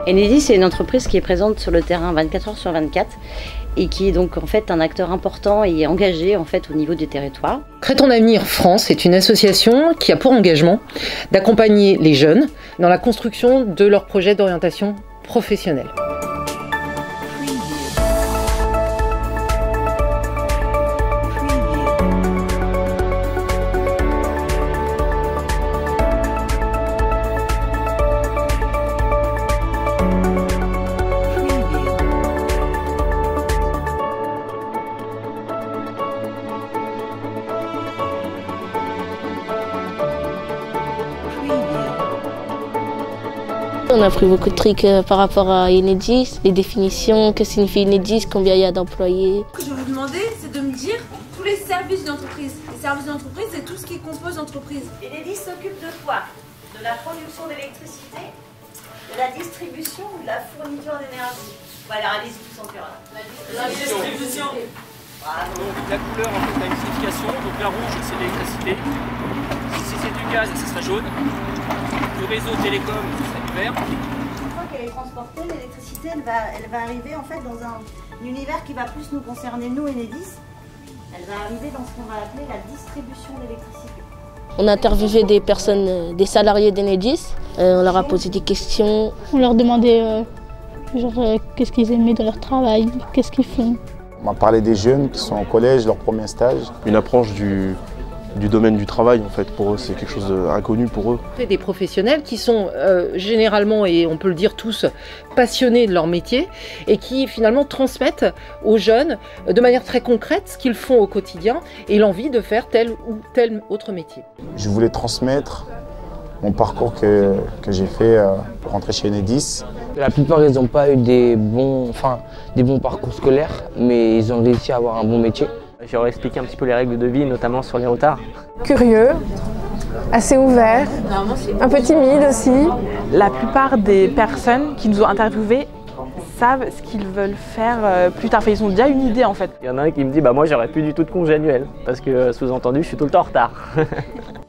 Enedis, c'est une entreprise qui est présente sur le terrain 24 heures sur 24 et qui est donc en fait un acteur important et engagé en fait au niveau du territoire. Créton Avenir France est une association qui a pour engagement d'accompagner les jeunes dans la construction de leurs projets d'orientation professionnelle. On a appris beaucoup de trucs par rapport à Enedis, les définitions, que signifie Enedis, combien il y a d'employés. Ce que je vais vous demander, c'est de me dire tous les services d'entreprise. Les services d'entreprise, c'est tout ce qui compose l'entreprise. Enedis s'occupe de quoi? De la production d'électricité, de la distribution ou de la fourniture d'énergie? Voilà, allez-y tous en cœur. La distribution. Donc la couleur en fait a une signification, donc la rouge c'est l'électricité, si c'est du gaz ça sera jaune, le réseau télécom ça sera vert. Une fois qu'elle est transportée, l'électricité elle va arriver en fait dans un univers qui va plus nous concerner nous Enedis. Elle va arriver dans ce qu'on va appeler la distribution d'électricité. On a interviewé des personnes, des salariés d'Enedis, on leur a posé des questions. On leur demandait qu'est-ce qu'ils aimaient dans leur travail, qu'est-ce qu'ils font. On m'a parlé des jeunes qui sont au collège, leur premier stage. Une approche du domaine du travail, en fait, pour eux, c'est quelque chose d'inconnu pour eux. Des professionnels qui sont généralement, et on peut le dire tous, passionnés de leur métier et qui finalement transmettent aux jeunes de manière très concrète ce qu'ils font au quotidien et l'envie de faire tel ou tel autre métier. Je voulais transmettre mon parcours que j'ai fait pour rentrer chez Enedis. La plupart, ils n'ont pas eu des bons parcours scolaires, mais ils ont réussi à avoir un bon métier. J'aurais expliqué un petit peu les règles de vie, notamment sur les retards. Curieux, assez ouvert, un peu timide aussi. La plupart des personnes qui nous ont interviewés savent ce qu'ils veulent faire plus tard. Enfin, ils ont déjà une idée en fait. Il y en a un qui me dit moi j'aurais plus du tout de congé annuel parce que sous-entendu je suis tout le temps en retard.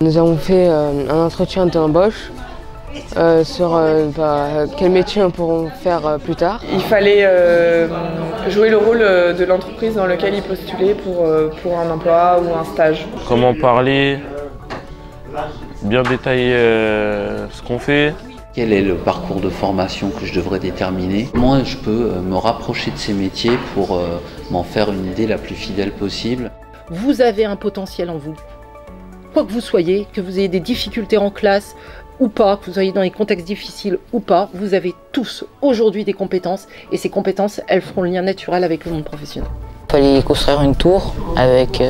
Nous avons fait un entretien d'embauche sur quel métier on pourra faire plus tard. Il fallait jouer le rôle de l'entreprise dans laquelle ils postulaient pour un emploi ou un stage. Comment parler, bien détailler ce qu'on fait. Quel est le parcours de formation que je devrais déterminer? Comment je peux me rapprocher de ces métiers pour m'en faire une idée la plus fidèle possible? Vous avez un potentiel en vous. Quoi que vous soyez, que vous ayez des difficultés en classe ou pas, que vous soyez dans des contextes difficiles ou pas, vous avez tous aujourd'hui des compétences et ces compétences, elles feront le lien naturel avec le monde professionnel. Il fallait construire une tour avec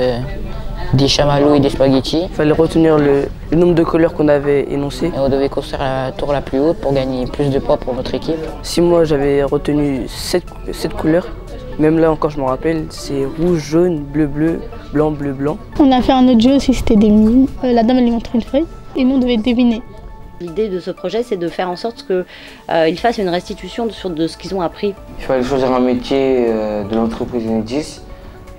des chamallows et des spaghettis. Il fallait retenir le nombre de couleurs qu'on avait énoncé. Et on devait construire la tour la plus haute pour gagner plus de poids pour notre équipe. Si moi j'avais retenu 7 couleurs, même là encore je me rappelle, c'est rouge, jaune, bleu, bleu, blanc, bleu, blanc. On a fait un autre jeu aussi, c'était des mines. La dame elle lui montrait une feuille et nous on devait deviner. L'idée de ce projet, c'est de faire en sorte qu'ils fassent une restitution de ce qu'ils ont appris. Il fallait choisir un métier de l'entreprise Enedis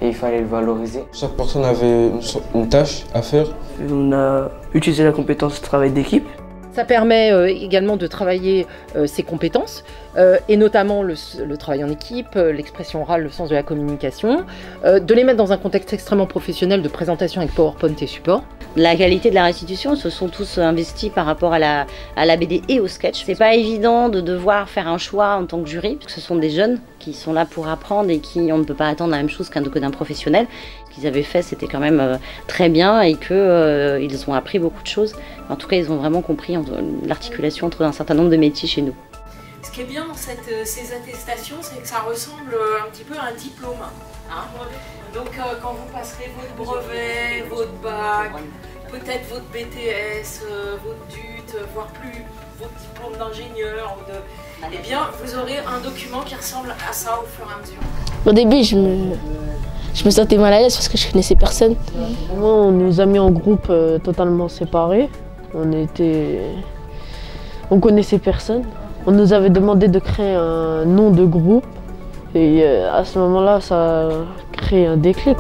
et il fallait le valoriser. Chaque personne avait une tâche à faire. On a utilisé la compétence travail d'équipe. Ça permet également de travailler ses compétences, et notamment le travail en équipe, l'expression orale, le sens de la communication, de les mettre dans un contexte extrêmement professionnel de présentation avec PowerPoint et support. La qualité de la restitution, se sont tous investis par rapport à la BD et au sketch. C'est pas évident de devoir faire un choix en tant que jury, parce que ce sont des jeunes qui sont là pour apprendre et qui, on ne peut pas attendre la même chose d'un professionnel. Ce qu'ils avaient fait, c'était quand même très bien et qu'ils ont appris beaucoup de choses. En tout cas, ils ont vraiment compris l'articulation entre un certain nombre de métiers chez nous. Ce qui est bien dans ces attestations, c'est que ça ressemble un petit peu à un diplôme. Hein. Donc quand vous passerez votre brevet, votre bac, peut-être votre BTS, votre DUT, voire plus votre diplôme d'ingénieur, eh bien vous aurez un document qui ressemble à ça au fur et à mesure. Au début, je me sentais mal à l'aise parce que je connaissais personne. On nous a mis en groupe totalement séparés. On connaissait personne. On nous avait demandé de créer un nom de groupe et à ce moment-là, ça a créé un déclic.